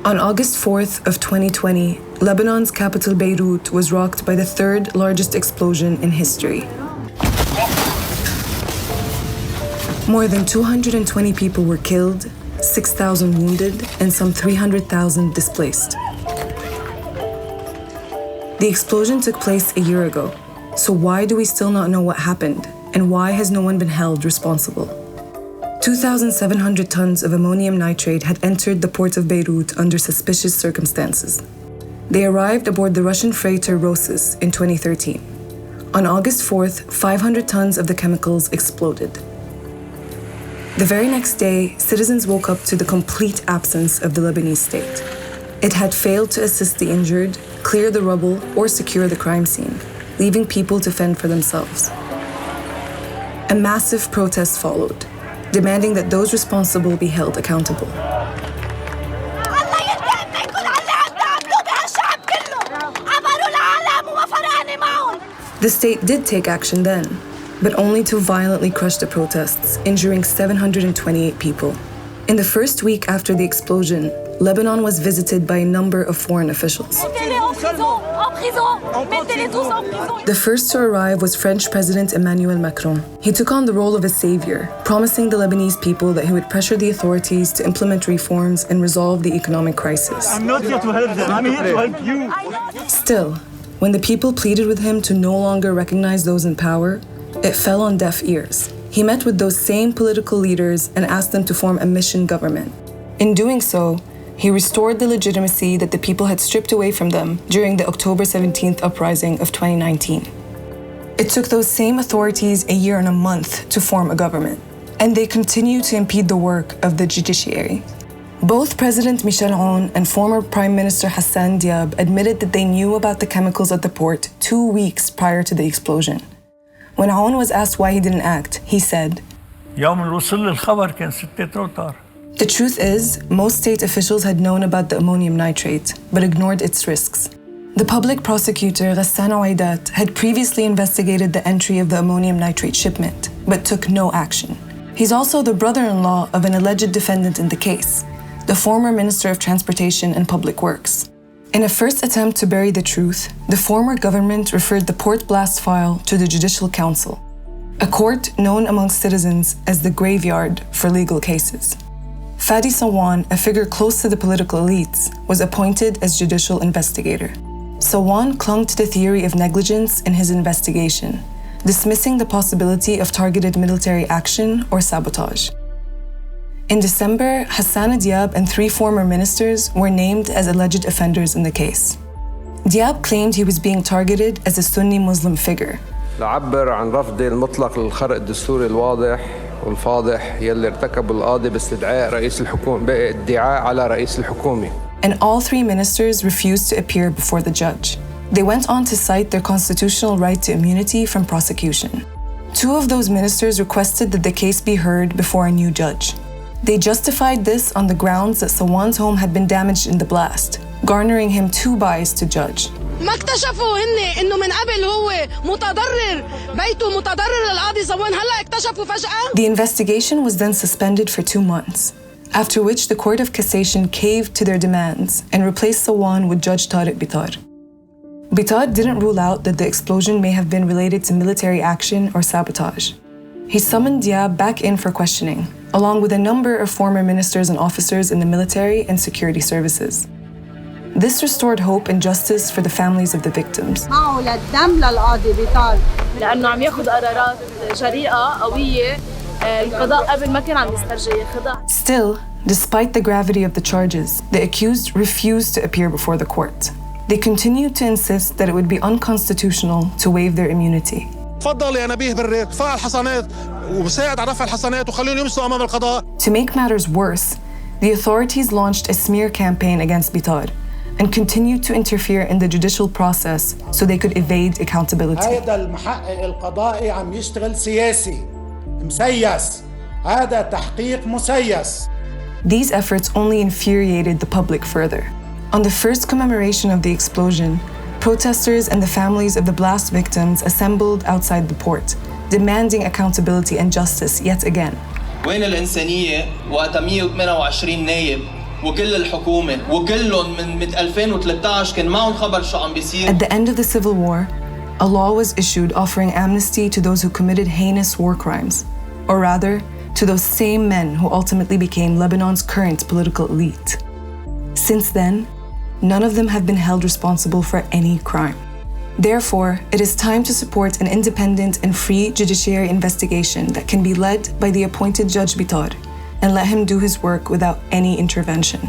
On August 4th of 2020, Lebanon's capital Beirut was rocked by the third largest explosion in history. More than 220 people were killed, 6,000 wounded, and some 300,000 displaced. The explosion took place a year ago, so why do we still not know what happened, and why has no one been held responsible? 2,700 tons of ammonium nitrate had entered the port of Beirut under suspicious circumstances. They arrived aboard the Russian freighter Rosis in 2013. On August 4th, 500 tons of the chemicals exploded. The very next day, citizens woke up to the complete absence of the Lebanese state. It had failed to assist the injured, clear the rubble, or secure the crime scene, leaving people to fend for themselves. A massive protest followed, demanding that those responsible be held accountable. The state did take action then, but only to violently crush the protests, injuring 728 people. In the first week after the explosion, Lebanon was visited by a number of foreign officials. The first to arrive was French President Emmanuel Macron. He took on the role of a savior, promising the Lebanese people that he would pressure the authorities to implement reforms and resolve the economic crisis. I'm not here to help them, I'm here to help you. Still, when the people pleaded with him to no longer recognize those in power, it fell on deaf ears. He met with those same political leaders and asked them to form a mission government. In doing so, he restored the legitimacy that the people had stripped away from them during the October 17th uprising of 2019. It took those same authorities a year and a month to form a government, and they continue to impede the work of the judiciary. Both President Michel Aoun and former Prime Minister Hassan Diab admitted that they knew about the chemicals at the port 2 weeks prior to the explosion. When Aoun was asked why he didn't act, he said, The truth is, most state officials had known about the ammonium nitrate, but ignored its risks. The public prosecutor, Ghassan Ouaidat, had previously investigated the entry of the ammonium nitrate shipment, but took no action. He's also the brother-in-law of an alleged defendant in the case, the former Minister of Transportation and Public Works. In a first attempt to bury the truth, the former government referred the port blast file to the Judicial Council, a court known amongst citizens as the graveyard for legal cases. Fadi Sawan, a figure close to the political elites, was appointed as judicial investigator. Sawan clung to the theory of negligence in his investigation, dismissing the possibility of targeted military action or sabotage. In December, Hassan Diab and 3 former ministers were named as alleged offenders in the case. Diab claimed he was being targeted as a Sunni Muslim figure. لعبر عن رفض المطلق للخرق الدستوري الواضح والفاضح يلي ارتكبه القاضي باستدعاء رئيس الحكومة بادعاء على رئيس الحكومة. And all 3 ministers refused to appear before the judge. They went on to cite their constitutional right to immunity from prosecution. 2 of those ministers requested that the case be heard before a new judge. They justified this on the grounds that Sawan's home had been damaged in the blast, garnering him 2 buys to judge. ما اكتشفوا هن انه من قبل هو متضرر بيته متضرر القاضي صوان هلا اكتشفوا فجأة. The investigation was then suspended for 2 months, after which the Court of Cassation caved to their demands and replaced Sawan with Judge Tariq Bitar. Bitar didn't rule out that the explosion may have been related to military action or sabotage. He summoned Diab back in for questioning, along with a number of former ministers and officers in the military and security services. This restored hope and justice for the families of the victims. معه للدم للقاضي بيطار لأنه عم ياخذ قرارات جريئة قوية القضاء قبل ما كان عم يسترجي ياخذها. Still, despite the gravity of the charges, the accused refused to appear before the court. They continued to insist that it would be unconstitutional to waive their immunity. تفضل يا نبيه بري ارفع الحصانات وساعد على رفع الحصانات وخليهم يمسوا أمام القضاء. To make matters worse, the authorities launched a smear campaign against Bitar and continued to interfere in the judicial process so they could evade accountability. هذا المحقق القضائي عم يشتغل سياسي مسيس. هذا تحقيق مسيس. These efforts only infuriated the public further. On the first commemoration of the explosion, protesters and the families of the blast victims assembled outside the port, demanding accountability and justice yet again. وين الإنسانية وقت 128 نايب وكل الحكومة وكلهم من 2013 كان معهم خبر شو عم بيصير. At the end of the civil war, a law was issued offering amnesty to those who committed heinous war crimes, or rather, to those same men who ultimately became Lebanon's current political elite. Since then, none of them have been held responsible for any crime. Therefore, it is time to support an independent and free judiciary investigation that can be led by the appointed Judge Bitar and let him do his work without any intervention.